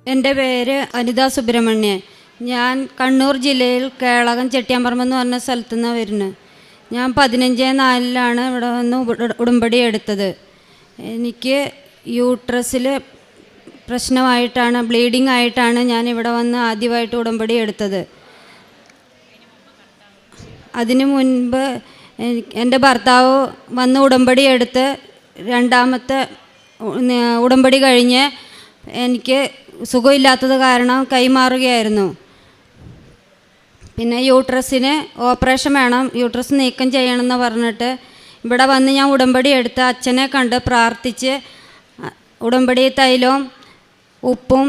എൻ്റെ പേര് അനിത സുബ്രഹ്മണ്യൻ. ഞാൻ കണ്ണൂർ ജില്ലയിൽ കേളകം ചെട്ടിയാമ്പറമ്പ് എന്ന് പറഞ്ഞ സ്ഥലത്തു നിന്നാണ് വരുന്നത്. ഞാൻ 15/4 ഇവിടെ വന്ന് ഉടമ്പടി എടുത്തത്. എനിക്ക് യൂട്രസിൽ പ്രശ്നമായിട്ടാണ്, ബ്ലീഡിങ് ആയിട്ടാണ് ഞാൻ ഇവിടെ വന്ന് ആദ്യമായിട്ട് ഉടമ്പടി എടുത്തത്. അതിനു മുൻപ് എൻ്റെ ഭർത്താവ് വന്ന് ഉടമ്പടി എടുത്ത് രണ്ടാമത്തെ ഉടമ്പടി കഴിഞ്ഞ് എനിക്ക് സുഖമില്ലാത്തത് കാരണം കൈമാറുകയായിരുന്നു. പിന്നെ യൂട്രസിന് ഓപ്പറേഷൻ വേണം, യൂട്രസ് നീക്കം ചെയ്യണമെന്ന് പറഞ്ഞിട്ട് ഇവിടെ വന്ന് ഞാൻ ഉടമ്പടി എടുത്ത് അച്ഛനെ കണ്ട് പ്രാർത്ഥിച്ച് ഉടമ്പടി തൈലവും ഉപ്പും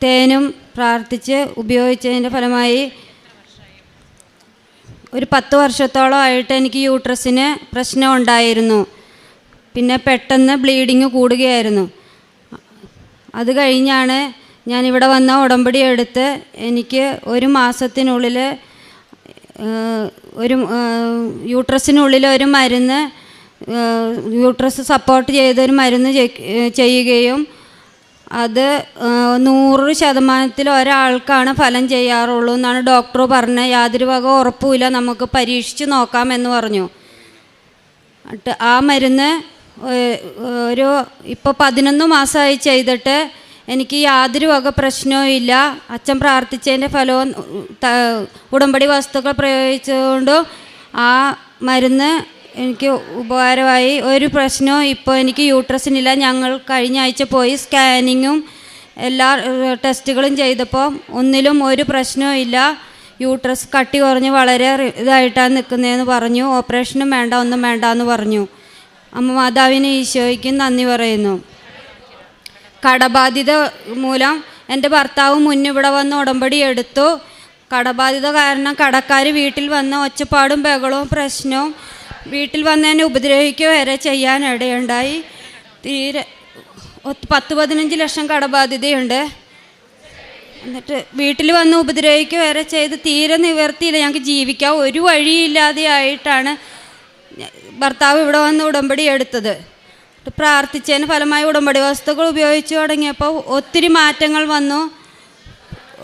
തേനും പ്രാർത്ഥിച്ച് ഉപയോഗിച്ചതിൻ്റെ ഫലമായി ഒരു 10 വർഷത്തോളമായിട്ട് എനിക്ക് യൂട്രസിന് പ്രശ്നം ഉണ്ടായിരുന്നു. പിന്നെ പെട്ടെന്ന് ബ്ലീഡിങ് കൂടുകയായിരുന്നു. അത് കഴിഞ്ഞാണ് ഞാനിവിടെ വന്ന ഉടമ്പടി എടുത്ത് എനിക്ക് 1 മാസത്തിനുള്ളിൽ യൂട്രസിനുള്ളിൽ ഒരു മരുന്ന്, യൂട്രസ് സപ്പോർട്ട് ചെയ്തൊരു മരുന്ന് ചെയ്യുകയും അത് 100% ഒരാൾക്കാണ് ഫലം ചെയ്യാറുള്ളൂ എന്നാണ് ഡോക്ടർ പറഞ്ഞത്. യാതൊരു വക ഉറപ്പുമില്ല, നമുക്ക് പരീക്ഷിച്ച് നോക്കാമെന്ന് പറഞ്ഞു. ആ മരുന്ന് ഇപ്പോൾ 11 മാസമായി ചെയ്തിട്ട് എനിക്ക് യാതൊരു വക പ്രശ്നവും ഇല്ല. അച്ഛൻ പ്രാർത്ഥിച്ചതിൻ്റെ ഫലവും ഉടമ്പടി വസ്തുക്കൾ പ്രയോഗിച്ചുകൊണ്ടും ആ മരുന്ന് എനിക്ക് ഉപകാരമായി. ഒരു പ്രശ്നവും ഇപ്പോൾ എനിക്ക് യൂട്രസിനില്ല. ഞങ്ങൾ കഴിഞ്ഞ ആഴ്ച പോയി സ്കാനിങ്ങും എല്ലാ ടെസ്റ്റുകളും ചെയ്തപ്പോൾ ഒന്നിലും ഒരു പ്രശ്നവും ഇല്ല. യൂട്രസ് കട്ടി കുറഞ്ഞ് വളരെ ഇതായിട്ടാണ് നിൽക്കുന്നതെന്ന് പറഞ്ഞു. ഓപ്പറേഷനും വേണ്ട, ഒന്നും വേണ്ട എന്ന് പറഞ്ഞു. അമ്മ മാതാവിന് ഈശോയ്ക്കും നന്ദി പറയുന്നു. കടബാധ്യത മൂലം എൻ്റെ ഭർത്താവ് മുന്നിവിടെ വന്ന് ഉടമ്പടി എടുത്തു. കടബാധ്യത കാരണം കടക്കാർ വീട്ടിൽ വന്ന് ഒച്ചപ്പാടും ബഹളവും പ്രശ്നവും വീട്ടിൽ വന്നതിനെ ഉപദ്രവിക്കുക വരെ ചെയ്യാൻ ഇടയുണ്ടായി. തീരെ 10-15 ലക്ഷം കടബാധ്യതയുണ്ട്. എന്നിട്ട് വീട്ടിൽ വന്ന് ഉപദ്രവിക്കുക വരെ ചെയ്ത് തീരെ നിവർത്തിയില്ല. ഞങ്ങൾക്ക് ജീവിക്കാൻ ഒരു വഴിയില്ലാതെ ആയിട്ടാണ് ഭർത്താവ് ഇവിടെ വന്ന് ഉടമ്പടി എടുത്തത്. പ്രാർത്ഥിച്ചതിന് ഫലമായി ഉടമ്പടി വസ്തുക്കൾ ഉപയോഗിച്ച് തുടങ്ങിയപ്പോൾ ഒത്തിരി മാറ്റങ്ങൾ വന്നു.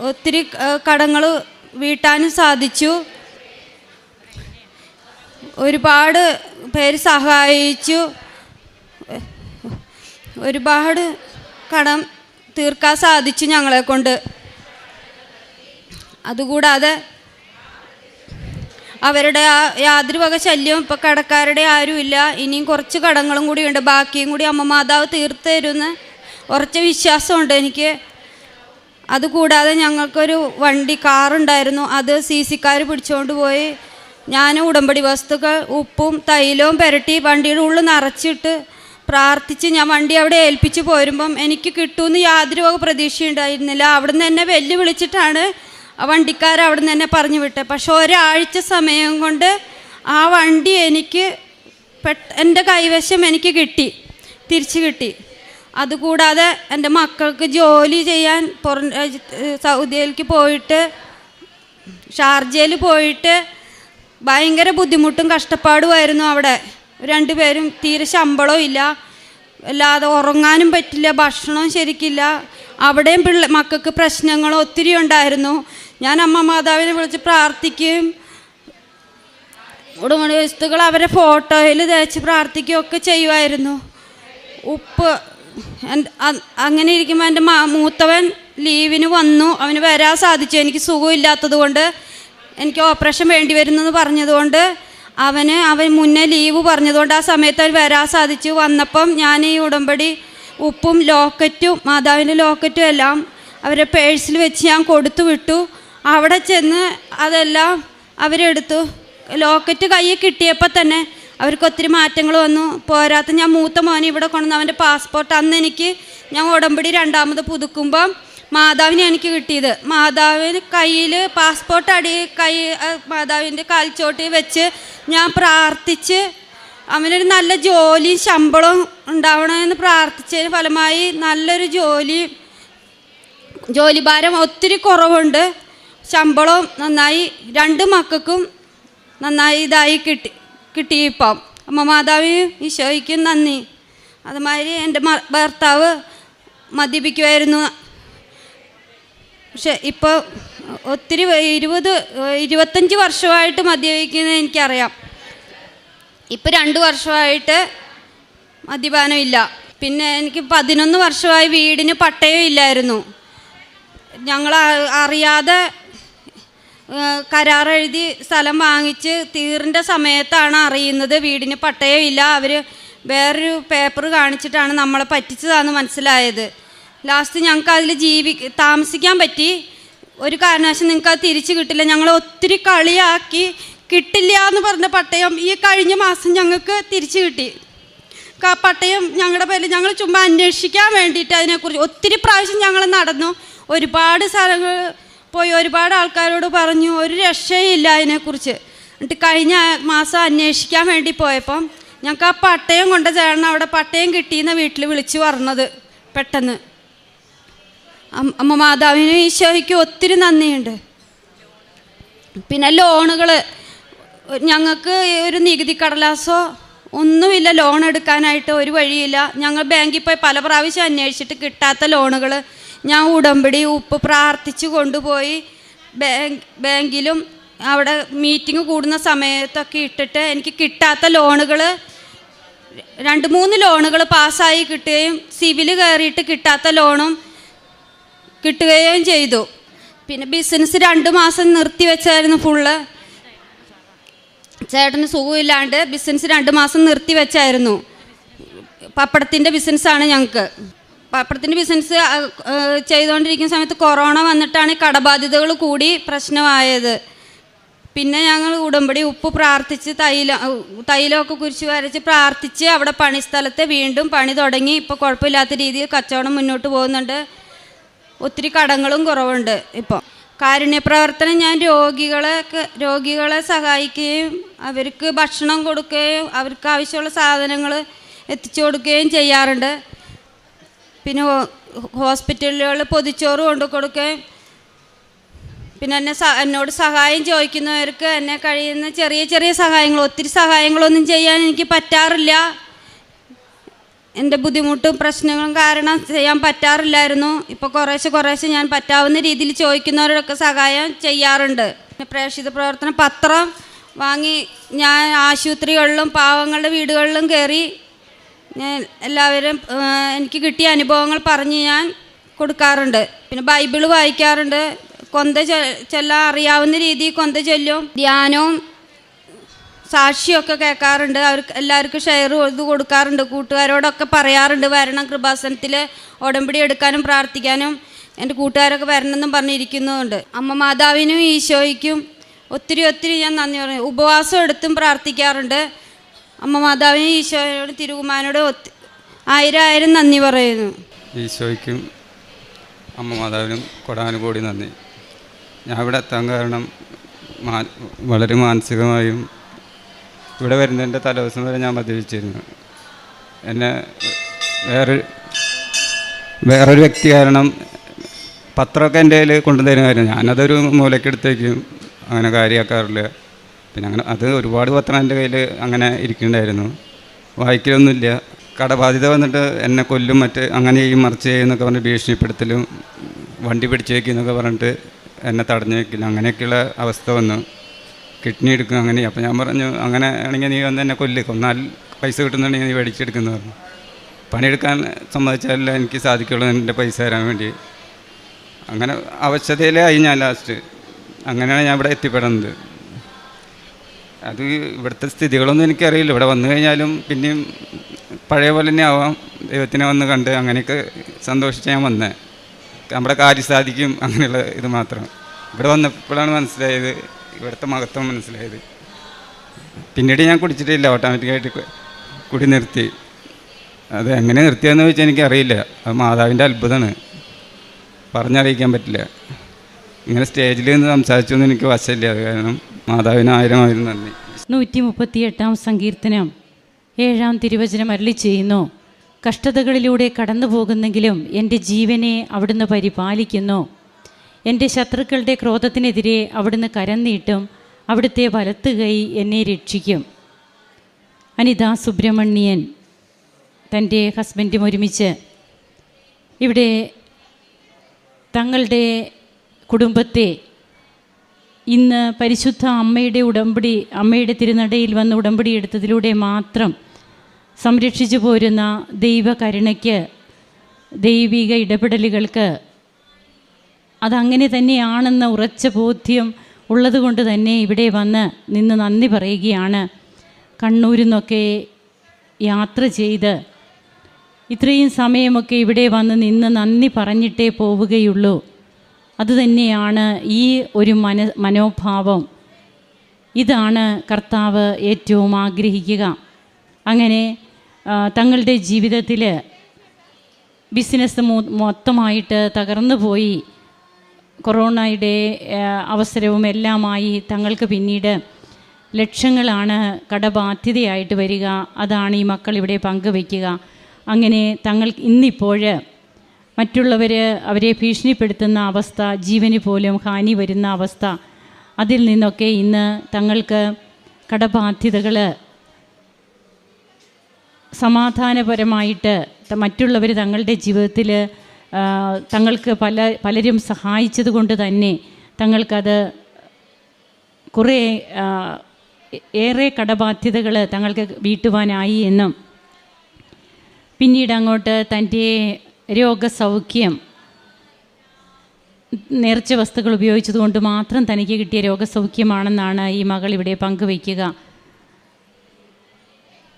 ഒത്തിരി കടങ്ങൾ വീട്ടാനും സാധിച്ചു. ഒരുപാട് പേര് സഹായിച്ചു. ഒരുപാട് കടം തീർക്കാൻ സാധിച്ചു ഞങ്ങളെ കൊണ്ട്. അതുകൂടാതെ അവരുടെ യാതൊരു വക ശല്യവും ഇപ്പോൾ കടക്കാരുടെ ആരുമില്ല. ഇനിയും കുറച്ച് കടങ്ങളും കൂടിയുണ്ട്, ബാക്കിയും കൂടി അമ്മ മാതാവ് തീർത്ത് തരുമെന്ന് ഉറച്ച വിശ്വാസമുണ്ട് എനിക്ക്. അതുകൂടാതെ ഞങ്ങൾക്കൊരു കാറുണ്ടായിരുന്നു. അത് CC-ക്കാർ പിടിച്ചുകൊണ്ട് പോയി. ഞാൻ ഉടമ്പടി വസ്തുക്കൾ ഉപ്പും തൈലവും പുരട്ടി വണ്ടിയുടെ ഉള്ളിൽ നിറച്ചിട്ട് പ്രാർത്ഥിച്ച് ഞാൻ വണ്ടി അവിടെ ഏൽപ്പിച്ച് പോരുമ്പം എനിക്ക് കിട്ടുമെന്ന് യാതൊരു വക പ്രതീക്ഷയുണ്ടായിരുന്നില്ല. അവിടെ നിന്ന് എന്നെ വെല്ലുവിളിച്ചിട്ടാണ് ആ വണ്ടിക്കാർ അവിടെ നിന്ന് തന്നെ പറഞ്ഞു വിട്ടത്. പക്ഷെ ഒരാഴ്ച സമയം കൊണ്ട് ആ വണ്ടി എനിക്ക് എൻ്റെ കൈവശം എനിക്ക് തിരിച്ചു കിട്ടി. അതുകൂടാതെ എൻ്റെ മക്കൾക്ക് ജോലി ചെയ്യാൻ സൗദിയിലേക്ക് പോയിട്ട്, ഷാർജയിൽ പോയിട്ട് ഭയങ്കര ബുദ്ധിമുട്ടും കഷ്ടപ്പാടുമായിരുന്നു. അവിടെ 2 പേരും തീരെ ശമ്പളവും ഇല്ല, അല്ലാതെ ഉറങ്ങാനും പറ്റില്ല, ഭക്ഷണവും ശരിക്കില്ല. അവിടെയും മക്കൾക്ക് പ്രശ്നങ്ങൾ ഒത്തിരി ഉണ്ടായിരുന്നു. ഞാൻ അമ്മ മാതാവിനെ വിളിച്ച് പ്രാർത്ഥിക്കുകയും ഉടമ്പടി വസ്തുക്കൾ അവരെ ഫോട്ടോയിൽ തേച്ച് പ്രാർത്ഥിക്കുകയൊക്കെ ചെയ്യുമായിരുന്നു. ഉപ്പ് അങ്ങനെ ഇരിക്കുമ്പോൾ എൻ്റെ മൂത്തവൻ ലീവിന് വന്നു. അവന് വരാൻ സാധിച്ചു. എനിക്ക് സുഖമില്ലാത്തത് കൊണ്ട്, എനിക്ക് ഓപ്പറേഷൻ വേണ്ടി വരുന്നെന്ന് പറഞ്ഞതുകൊണ്ട് അവൻ മുന്നേ ലീവ് പറഞ്ഞതുകൊണ്ട് ആ സമയത്ത് അവൻ വരാൻ സാധിച്ചു. വന്നപ്പം ഞാൻ ഈ ഉടമ്പടി ഉപ്പും ലോക്കറ്റും മാതാവിൻ്റെ ലോക്കറ്റും എല്ലാം അവരെ പേഴ്സിൽ വെച്ച് ഞാൻ കൊടുത്തു വിട്ടു. അവിടെ ചെന്ന് അതെല്ലാം അവരെടുത്തു. ലോക്കറ്റ് കയ്യിൽ കിട്ടിയപ്പോൾ തന്നെ അവർക്ക് ഒത്തിരി മാറ്റങ്ങൾ വന്നു. പോരാത്ത ഞാൻ മൂത്ത മോനെ ഇവിടെ കൊണ്ടുവന്ന് അവൻ്റെ പാസ്പോർട്ട് അന്ന് ഞാൻ ഉടമ്പടി 2ാമത് പുതുക്കുമ്പം മാതാവിനെ എനിക്ക് കിട്ടിയത്. മാതാവിന് കയ്യിൽ പാസ്പോർട്ട് മാതാവിൻ്റെ കാൽച്ചോട്ടിൽ വെച്ച് ഞാൻ പ്രാർത്ഥിച്ച് അവനൊരു നല്ല ജോലിയും ശമ്പളവും ഉണ്ടാവണമെന്ന് പ്രാർത്ഥിച്ചതിന് ഫലമായി നല്ലൊരു ജോലിഭാരം ഒത്തിരി കുറവുണ്ട്. ശമ്പളവും നന്നായി, 2 മക്കൾക്കും നന്നായി ഇതായി കിട്ടി. ഇപ്പം അമ്മ മാതാവിനും ഈശോയ്ക്കും നന്ദി. അതുമാതിരി എൻ്റെ ഭർത്താവ് മദ്യപിക്കുമായിരുന്നു. പക്ഷെ ഇപ്പോൾ ഒത്തിരി 25 വർഷമായിട്ട് മദ്യപിക്കുന്നത് എനിക്കറിയാം. ഇപ്പോൾ 2 വർഷമായിട്ട് മദ്യപാനമില്ല. പിന്നെ എനിക്ക് 11 വർഷമായി വീടിന് പട്ടയം ഇല്ലായിരുന്നു. ഞങ്ങൾ അറിയാതെ കരാറെഴുതി സ്ഥലം വാങ്ങിച്ച് തീറിൻ്റെ സമയത്താണ് അറിയുന്നത് വീടിന് പട്ടയമില്ല. അവർ വേറൊരു പേപ്പർ കാണിച്ചിട്ടാണ് നമ്മളെ പറ്റിച്ചതാണെന്ന് മനസ്സിലായത്. ലാസ്റ്റ് ഞങ്ങൾക്ക് അതിൽ താമസിക്കാൻ പറ്റി. ഒരു കാരണവശാലും നിങ്ങൾക്ക് അത് തിരിച്ച് കിട്ടില്ല. ഞങ്ങൾ ഒത്തിരി കളിയാക്കി കിട്ടില്ല എന്ന് പറഞ്ഞ പട്ടയം ഈ കഴിഞ്ഞ മാസം ഞങ്ങൾക്ക് തിരിച്ച് കിട്ടി. പട്ടയം ഞങ്ങളുടെ പേരിൽ ഞങ്ങൾ ചുമ്മാ അന്വേഷിക്കാൻ വേണ്ടിയിട്ട് അതിനെക്കുറിച്ച് ഒത്തിരി പ്രാവശ്യം ഞങ്ങൾ നടന്നു. ഒരുപാട് സ്ഥലങ്ങൾ പോയി ഒരുപാട് ആൾക്കാരോട് പറഞ്ഞു. ഒരു രക്ഷയില്ല അതിനെക്കുറിച്ച്. എന്നിട്ട് കഴിഞ്ഞ മാസം അന്വേഷിക്കാൻ വേണ്ടി പോയപ്പം ഞങ്ങൾക്ക് ആ പട്ടയം കൊണ്ട് ചേർന്ന് അവിടെ പട്ടയം കിട്ടിയെന്ന വീട്ടിൽ വിളിച്ചു പറഞ്ഞത് പെട്ടെന്ന്. അമ്മ മാതാവിനും ഈശോയ്ക്കും ഒത്തിരി നന്ദിയുണ്ട്. പിന്നെ ലോണുകൾ ഞങ്ങൾക്ക് ഒരു നികുതി കടലാസോ ഒന്നുമില്ല. ലോൺ എടുക്കാനായിട്ട് ഒരു വഴിയില്ല. ഞങ്ങൾ ബാങ്കിൽ പോയി പല പ്രാവശ്യം അന്വേഷിച്ചിട്ട് കിട്ടാത്ത ലോണുകൾ ഞാൻ ഉടമ്പടി ഉപ്പ് പ്രാർത്ഥിച്ചു കൊണ്ടുപോയി ബാങ്കിലും അവിടെ മീറ്റിംഗ് കൂടുന്ന സമയത്തൊക്കെ ഇട്ടിട്ട് എനിക്ക് കിട്ടാത്ത ലോണുകൾ 2-3 ലോണുകൾ പാസ്സായി കിട്ടുകയും സിവിൽ കയറിയിട്ട് കിട്ടാത്ത ലോണും കിട്ടുകയും ചെയ്തു. പിന്നെ ബിസിനസ് 2 മാസം നിർത്തിവെച്ചായിരുന്നു ഫുള്ള്. ചേട്ടന് സുഖമില്ലാണ്ട് ബിസിനസ് 2 മാസം നിർത്തിവെച്ചായിരുന്നു. പപ്പടത്തിൻ്റെ ബിസിനസ്സാണ് ഞങ്ങൾക്ക്. പപ്പടത്തിൻ്റെ ബിസിനസ് ചെയ്തുകൊണ്ടിരിക്കുന്ന സമയത്ത് കൊറോണ വന്നിട്ടാണ് കടബാധ്യതകൾ കൂടി പ്രശ്നമായത്. പിന്നെ ഞങ്ങൾ ഉടമ്പടി ഉപ്പ് പ്രാർത്ഥിച്ച് തൈലമൊക്കെ കുരിശ് വരച്ച് പ്രാർത്ഥിച്ച് അവിടെ പണിസ്ഥലത്ത് വീണ്ടും പണി തുടങ്ങി. ഇപ്പോൾ കുഴപ്പമില്ലാത്ത രീതിയിൽ കച്ചവടം മുന്നോട്ട് പോകുന്നുണ്ട്. ഒത്തിരി കടങ്ങളും കുറവുണ്ട്. ഇപ്പോൾ കാരുണ്യപ്രവർത്തനം ഞാൻ രോഗികളെ സഹായിക്കുകയും അവർക്ക് ഭക്ഷണം കൊടുക്കുകയും അവർക്ക് ആവശ്യമുള്ള സാധനങ്ങൾ എത്തിച്ചു കൊടുക്കുകയും ചെയ്യാറുണ്ട്. പിന്നെ ഹോസ്പിറ്റലുകളിൽ പൊതിച്ചോറ് കൊണ്ടു കൊടുക്കുകയും പിന്നെ എന്നോട് സഹായം ചോദിക്കുന്നവർക്ക് എന്നെ കഴിയുന്ന ചെറിയ ചെറിയ സഹായങ്ങൾ, ഒത്തിരി സഹായങ്ങളൊന്നും ചെയ്യാൻ എനിക്ക് പറ്റാറില്ല. എൻ്റെ ബുദ്ധിമുട്ടും പ്രശ്നങ്ങളും കാരണം ചെയ്യാൻ പറ്റാറില്ലായിരുന്നു. ഇപ്പോൾ കുറേശ്ശെ ഞാൻ പറ്റാവുന്ന രീതിയിൽ ചോദിക്കുന്നവരൊക്കെ സഹായം ചെയ്യാറുണ്ട്. പ്രേക്ഷിത പ്രവർത്തനം പത്രം വാങ്ങി ഞാൻ ആശുപത്രികളിലും പാവങ്ങളുടെ വീടുകളിലും കയറി ഞാൻ എല്ലാവരും എനിക്ക് കിട്ടിയ അനുഭവങ്ങൾ പറഞ്ഞ് ഞാൻ കൊടുക്കാറുണ്ട്. പിന്നെ ബൈബിള് വായിക്കാറുണ്ട്. കൊന്ത ചൊല്ലാൻ അറിയാവുന്ന രീതിയിൽ കൊന്ത ചൊല്ലും. ധ്യാനവും സാക്ഷിയൊക്കെ കേൾക്കാറുണ്ട്. അവർക്ക് എല്ലാവർക്കും ഷെയർ ചെയ്ത് കൊടുക്കാറുണ്ട്. കൂട്ടുകാരോടൊക്കെ പറയാറുണ്ട് വരണം കൃപാസനത്തിൽ ഉടമ്പടി എടുക്കാനും പ്രാർത്ഥിക്കാനും. എൻ്റെ കൂട്ടുകാരൊക്കെ വരണമെന്നും പറഞ്ഞിരിക്കുന്നുണ്ട്. അമ്മ മാതാവിനും ഈശോയ്ക്കും ഒത്തിരി ഞാൻ നന്ദി പറയും. ഉപവാസം എടുത്തും പ്രാർത്ഥിക്കാറുണ്ട്. അമ്മ മാതാവിനും ഈശോയോട് തിരുകുമാരനോട് 1000 നന്ദി പറയുന്നു. ഈശോയ്ക്കും അമ്മ മാതാവിനും കൊടാനുകൂടി നന്ദി. ഞാൻ ഇവിടെ എത്താൻ കാരണം വളരെ മാനസികമായും ഇവിടെ വരുന്നതിൻ്റെ തലേദിവസം വരെ ഞാൻ മദ്യപിച്ചിരുന്നു. എന്നെ വേറൊരു വ്യക്തി കാരണം പത്രമൊക്കെ എൻ്റെ കയ്യിൽ കൊണ്ടുതരുമായിരുന്നു. ഞാനതൊരു മൂലക്കെടുത്തേക്കും അങ്ങനെ കാര്യമാക്കാറില്ല. പിന്നെ അത് ഒരുപാട് പത്രം എൻ്റെ കയ്യിൽ അങ്ങനെ ഇരിക്കുന്നുണ്ടായിരുന്നു. വായിക്കലൊന്നുമില്ല. കടബാധ്യത വന്നിട്ട് എന്നെ കൊല്ലും അങ്ങനെ ചെയ്യും മറിച്ച് ചെയ്യുന്നൊക്കെ പറഞ്ഞ് ഭീഷണിപ്പെടുത്തലും വണ്ടി പിടിച്ച് വയ്ക്കുന്നൊക്കെ പറഞ്ഞിട്ട് എന്നെ തടഞ്ഞു വയ്ക്കില്ല. അങ്ങനെയൊക്കെയുള്ള അവസ്ഥ വന്നു. കിഡ്നി എടുക്കും അങ്ങനെ. അപ്പോൾ ഞാൻ പറഞ്ഞു അങ്ങനെ ആണെങ്കിൽ നീ വന്ന് എന്നെ കൊന്നാൽ പൈസ കിട്ടുന്നുണ്ടെങ്കിൽ നീ മേടിച്ചെടുക്കുന്നു പറഞ്ഞു. പണിയെടുക്കാൻ സമ്മതിച്ചാലല്ല എനിക്ക് സാധിക്കുള്ളൂ എൻ്റെ പൈസ തരാൻ വേണ്ടി. അങ്ങനെ അവശതയിലായി ഞാൻ ലാസ്റ്റ്. അങ്ങനെയാണ് ഞാൻ ഇവിടെ എത്തിപ്പെടുന്നത്. അത് ഇവിടുത്തെ സ്ഥിതികളൊന്നും എനിക്കറിയില്ല. ഇവിടെ വന്നു കഴിഞ്ഞാലും പിന്നെയും പഴയ പോലെ തന്നെ ആവാം. ദൈവത്തിനെ വന്ന് കണ്ട് അങ്ങനെയൊക്കെ സന്തോഷിച്ച് ഞാൻ വന്നേ. നമ്മുടെ കാര്യം സാധിക്കും അങ്ങനെയുള്ള ഇത് മാത്രം. ഇവിടെ വന്നപ്പോഴാണ് മനസ്സിലായത്, ഇവിടുത്തെ മഹത്വം മനസ്സിലായത്. പിന്നീട് ഞാൻ കുടിച്ചിട്ടില്ല, ഓട്ടോമാറ്റിക്കായിട്ട് കുടി നിർത്തി. അത് എങ്ങനെ നിർത്തിയെന്ന് ചോദിച്ചാൽ എനിക്കറിയില്ല. അത് മാതാവിൻ്റെ അത്ഭുതമാണ്, പറഞ്ഞറിയിക്കാൻ പറ്റില്ല. ഇങ്ങനെ സ്റ്റേജിൽ നിന്ന് സംസാരിച്ചൊന്നും എനിക്ക് വശമില്ല. അത് കാരണം മാതാവിന് 1000 നന്ദി. 138 സങ്കീർത്തനം 7 തിരുവചനം അരുളി ചെയ്യുന്നു, കഷ്ടതകളിലൂടെ കടന്നു പോകുന്നെങ്കിലും എൻ്റെ ജീവനെ അവിടുന്ന് പരിപാലിക്കുന്നു. എൻ്റെ ശത്രുക്കളുടെ ക്രോധത്തിനെതിരെ അവിടുന്ന് കരം നീട്ടും, അവിടുത്തെ വലത്ത് കൈ എന്നെ രക്ഷിക്കും. അനിത സുബ്രഹ്മണ്യൻ തൻ്റെ ഹസ്ബൻഡും ഒരുമിച്ച് ഇവിടെ തങ്ങളുടെ കുടുംബത്തെ ഇന്ന് പരിശുദ്ധ അമ്മയുടെ തിരുനടയിൽ വന്ന് ഉടമ്പടി എടുത്തതിലൂടെ മാത്രം സംരക്ഷിച്ചു പോരുന്ന ദൈവകരുണയ്ക്ക്, ദൈവിക ഇടപെടലുകൾക്ക് അതങ്ങനെ തന്നെയാണെന്ന ഉറച്ച ബോധ്യം ഉള്ളതുകൊണ്ട് തന്നെ ഇവിടെ വന്ന് നിന്ന് നന്ദി പറയുകയാണ്. കണ്ണൂരിൽ നിന്നൊക്കെ യാത്ര ചെയ്ത് ഇത്രയും സമയമൊക്കെ ഇവിടെ വന്ന് നിന്ന് നന്ദി പറഞ്ഞിട്ടേ പോവുകയുള്ളൂ. അതുതന്നെയാണ് ഈ ഒരു മനോഭാവം. ഇതാണ് കർത്താവ് ഏറ്റവും ആഗ്രഹിക്കുക. അങ്ങനെ തങ്ങളുടെ ജീവിതത്തിൽ ബിസിനസ് മൊത്തമായിട്ട് തകർന്നു പോയി, കൊറോണയുടെ അവസരവും എല്ലാമായി തങ്ങൾക്ക് പിന്നീട് ലക്ഷങ്ങളാണ് കടബാധ്യതയായിട്ട് വരിക. അതാണ് ഈ മക്കൾ ഇവിടെ പങ്കുവയ്ക്കുക. അങ്ങനെ തങ്ങൾ ഇന്നിപ്പോൾ മറ്റുള്ളവർ അവരെ ഭീഷണിപ്പെടുത്തുന്ന അവസ്ഥ, ജീവന് പോലും ഹാനി വരുന്ന അവസ്ഥ, അതിൽ നിന്നൊക്കെ ഇന്ന് തങ്ങൾക്ക് കടബാധ്യതകൾ സമാധാനപരമായിട്ട് മറ്റുള്ളവർ തങ്ങളുടെ ജീവിതത്തിൽ തങ്ങൾക്ക് പലരും സഹായിച്ചത് കൊണ്ട് തന്നെ തങ്ങൾക്കത് കുറേ ഏറെ കടബാധ്യതകൾ തങ്ങൾക്ക് വീട്ടുവാനായി എന്നും പിന്നീട് അങ്ങോട്ട് തൻ്റെ രോഗസൗഖ്യം നേർച്ച വസ്തുക്കൾ ഉപയോഗിച്ചതുകൊണ്ട് മാത്രം തനിക്ക് കിട്ടിയ രോഗസൗഖ്യമാണെന്നാണ് ഈ മകൾ ഇവിടെ പങ്കുവയ്ക്കുക.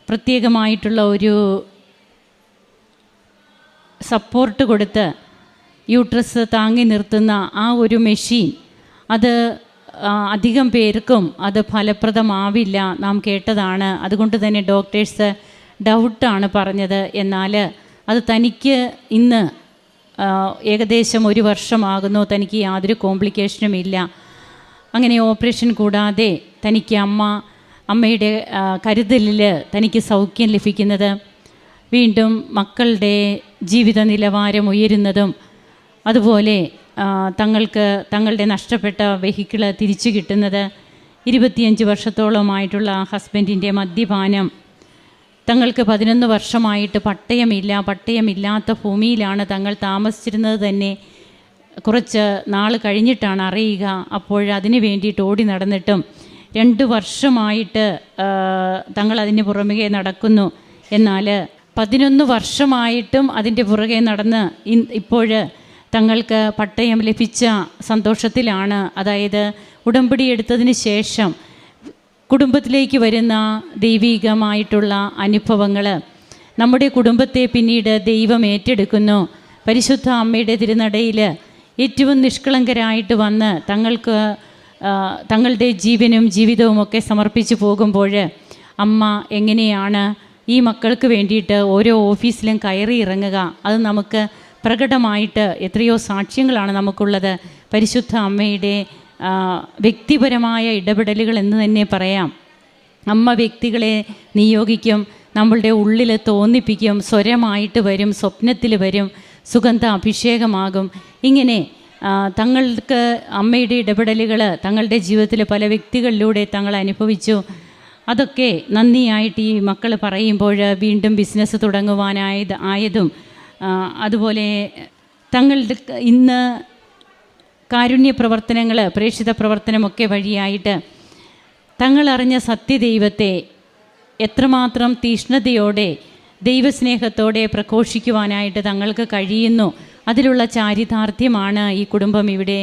പ്രത്യേകമായിട്ടുള്ള ഒരു സപ്പോർട്ട് കൊടുത്ത് യൂട്രസ് താങ്ങി നിർത്തുന്ന ആ ഒരു മെഷീൻ, അത് അധികം പേർക്കും അത് ഫലപ്രദമാവില്ല, നാം കേട്ടതാണ്. അതുകൊണ്ട് തന്നെ ഡോക്ടേഴ്സ് ഡൗട്ടാണ് പറഞ്ഞത്. എന്നാൽ അത് തനിക്ക് ഇന്ന് ഏകദേശം 1 വർഷമാകുന്നു, തനിക്ക് യാതൊരു കോംപ്ലിക്കേഷനും ഇല്ല. അങ്ങനെ ഓപ്പറേഷൻ കൂടാതെ തനിക്ക് അമ്മയുടെ കരുതലിൽ തനിക്ക് സൗഖ്യം ലഭിക്കുന്നത്, വീണ്ടും മക്കളുടെ ജീവിത നിലവാരം ഉയരുന്നതും, അതുപോലെ തങ്ങളുടെ നഷ്ടപ്പെട്ട വെഹിക്കിൾ തിരിച്ചു കിട്ടുന്നത്, 25 വർഷത്തോളമായിട്ടുള്ള ഹസ്ബൻഡിൻ്റെ മദ്യപാനം, തങ്ങൾക്ക് 11 വർഷമായിട്ട് പട്ടയമില്ലാത്ത ഭൂമിയിലാണ് തങ്ങൾ താമസിച്ചിരുന്നത് തന്നെ കുറച്ച് നാൾ കഴിഞ്ഞിട്ടാണ് അറിയുക. അപ്പോഴതിന് വേണ്ടിയിട്ട് ഓടി നടന്നിട്ടും 2 വർഷമായിട്ട് തങ്ങൾ അതിന് പുറമെ നടക്കുന്നു. എന്നാൽ 11 വർഷമായിട്ടും അതിൻ്റെ പുറകെ നടന്ന് ഇപ്പോൾ തങ്ങൾക്ക് പട്ടയം ലഭിച്ച സന്തോഷത്തിലാണ്. അതായത് ഉടമ്പടി എടുത്തതിന് ശേഷം കുടുംബത്തിലേക്ക് വരുന്ന ദൈവികമായിട്ടുള്ള അനുഭവങ്ങൾ, നമ്മുടെ കുടുംബത്തെ പിന്നീട് ദൈവം ഏറ്റെടുക്കുന്നു. പരിശുദ്ധ അമ്മയുടെ തിരുനടയിൽ ഏറ്റവും നിഷ്കളങ്കരായിട്ട് വന്ന് തങ്ങളുടെ ജീവനും ജീവിതവും ഒക്കെ സമർപ്പിച്ചു പോകുമ്പോൾ അമ്മ എങ്ങനെയാണ് ഈ മക്കൾക്ക് വേണ്ടിയിട്ട് ഓരോ ഓഫീസിലും കയറി ഇറങ്ങുക, അത് നമുക്ക് പ്രകടമായിട്ട് എത്രയോ സാക്ഷ്യങ്ങളാണ് നമുക്കുള്ളത്. പരിശുദ്ധ അമ്മയുടെ വ്യക്തിപരമായ ഇടപെടലുകൾ എന്ന് തന്നെ പറയാം. അമ്മ വ്യക്തികളെ നിയോഗിക്കും, നമ്മളുടെ ഉള്ളിൽ തോന്നിപ്പിക്കും, സ്വരമായിട്ട് വരും, സ്വപ്നത്തിൽ വരും, സുഗന്ധ അഭിഷേകമാകും. ഇങ്ങനെ തങ്ങൾക്ക് അമ്മയുടെ ഇടപെടലുകൾ തങ്ങളുടെ ജീവിതത്തിൽ പല വ്യക്തികളിലൂടെ തങ്ങൾ അനുഭവിച്ചു. അതൊക്കെ നന്ദിയായിട്ട് ഈ മക്കൾ പറയുമ്പോൾ വീണ്ടും ബിസിനസ് തുടങ്ങുവാനായതും അതുപോലെ തങ്ങളുടെ ഇന്ന് കാരുണ്യ പ്രവർത്തനങ്ങൾ, പ്രേക്ഷിത പ്രവർത്തനമൊക്കെ വഴിയായിട്ട് തങ്ങളറിഞ്ഞ സത്യദൈവത്തെ എത്രമാത്രം തീഷ്ണതയോടെ ദൈവസ്നേഹത്തോടെ പ്രഘോഷിക്കുവാനായിട്ട് തങ്ങൾക്ക് കഴിയുന്നു. അതിലുള്ള ചാരിതാർത്ഥ്യമാണ് ഈ കുടുംബം ഇവിടെ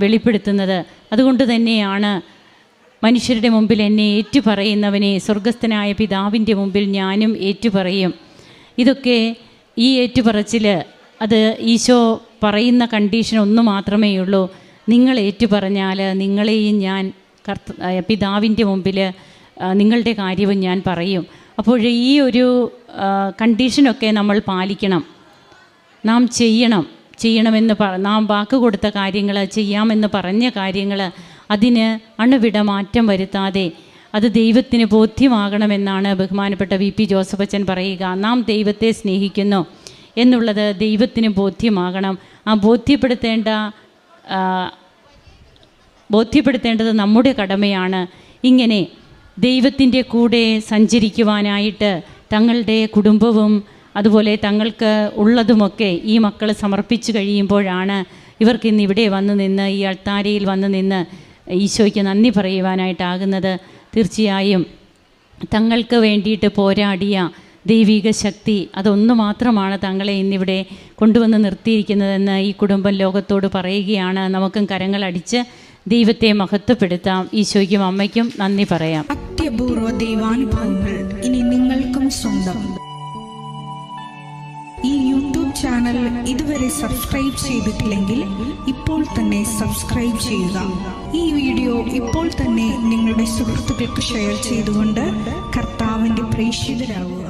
വെളിപ്പെടുത്തുന്നത്. അതുകൊണ്ട് തന്നെയാണ് മനുഷ്യരുടെ മുമ്പിൽ എന്നെ ഏറ്റുപറയുന്നവനെ സ്വർഗസ്ഥനായ പിതാവിൻ്റെ മുമ്പിൽ ഞാനും ഏറ്റുപറയും. ഇതൊക്കെ ഈ ഏറ്റുപറച്ചിൽ അത് ഈശോ പറയുന്ന കണ്ടീഷൻ ഒന്ന് മാത്രമേ ഉള്ളൂ. നിങ്ങൾ ഏറ്റുപറഞ്ഞാൽ നിങ്ങളെയും ഞാൻ പിതാവിൻ്റെ മുമ്പിൽ നിങ്ങളുടെ കാര്യവും ഞാൻ പറയും. അപ്പോൾ ഈ ഒരു കണ്ടീഷനൊക്കെ നമ്മൾ പാലിക്കണം. നാം ചെയ്യണമെന്ന് നാം വാക്ക് കൊടുത്ത കാര്യങ്ങൾ, ചെയ്യാമെന്ന് പറഞ്ഞ കാര്യങ്ങൾ, അതിന് അണുവിട മാറ്റം വരുത്താതെ അത് ദൈവത്തിന് ബോധ്യമാകണമെന്നാണ് ബഹുമാനപ്പെട്ട VP ജോസഫ് അച്ഛൻ പറയുക. നാം ദൈവത്തെ സ്നേഹിക്കുന്നു എന്നുള്ളത് ദൈവത്തിന് ബോധ്യമാകണം. ആ ബോധ്യപ്പെടുത്തേണ്ടത് നമ്മുടെ കടമയാണ്. ഇങ്ങനെ ദൈവത്തിൻ്റെ കൂടെ സഞ്ചരിക്കുവാനായിട്ട് തങ്ങളുടെ കുടുംബവും അതുപോലെ തങ്ങൾക്ക് ഉള്ളതുമൊക്കെ ഈ മക്കൾ സമർപ്പിച്ചു കഴിയുമ്പോഴാണ് ഇവർക്ക് ഇന്ന് ഇവിടെ വന്നു നിന്ന് ഈ അൾത്താരയിൽ വന്നു നിന്ന് ഈശോയ്ക്ക് നന്ദി പറയുവാനായിട്ടാകുന്നത്. തീർച്ചയായും തങ്ങൾക്ക് വേണ്ടിയിട്ട് പോരാടിയ ദൈവിക ശക്തി അതൊന്നു മാത്രമാണ് തങ്ങളെ ഇന്നിവിടെ കൊണ്ടുവന്ന് നിർത്തിയിരിക്കുന്നതെന്ന് ഈ കുടുംബം ലോകത്തോട് പറയുകയാണ്. നമുക്കും കരങ്ങളടിച്ച് ദൈവത്തെ മഹത്വപ്പെടുത്താം. ഈശോയ്ക്കും അമ്മയ്ക്കും നന്ദി പറയാം. അത്യപൂർവ ദൈവാനുഭവങ്ങൾ ഇനി നിങ്ങൾക്കും സ്വന്തം. ഈ യൂട്യൂബ് ചാനൽ ഇതുവരെ സബ്സ്ക്രൈബ് ചെയ്തിട്ടില്ലെങ്കിൽ ഇപ്പോൾ തന്നെ സബ്സ്ക്രൈബ് ചെയ്യുക. ഈ വീഡിയോ ഇപ്പോൾ തന്നെ നിങ്ങളുടെ സുഹൃത്തുക്കൾക്ക് ഷെയർ ചെയ്തുകൊണ്ട് കർത്താവിൻ്റെ പ്രേക്ഷിതരാകുക.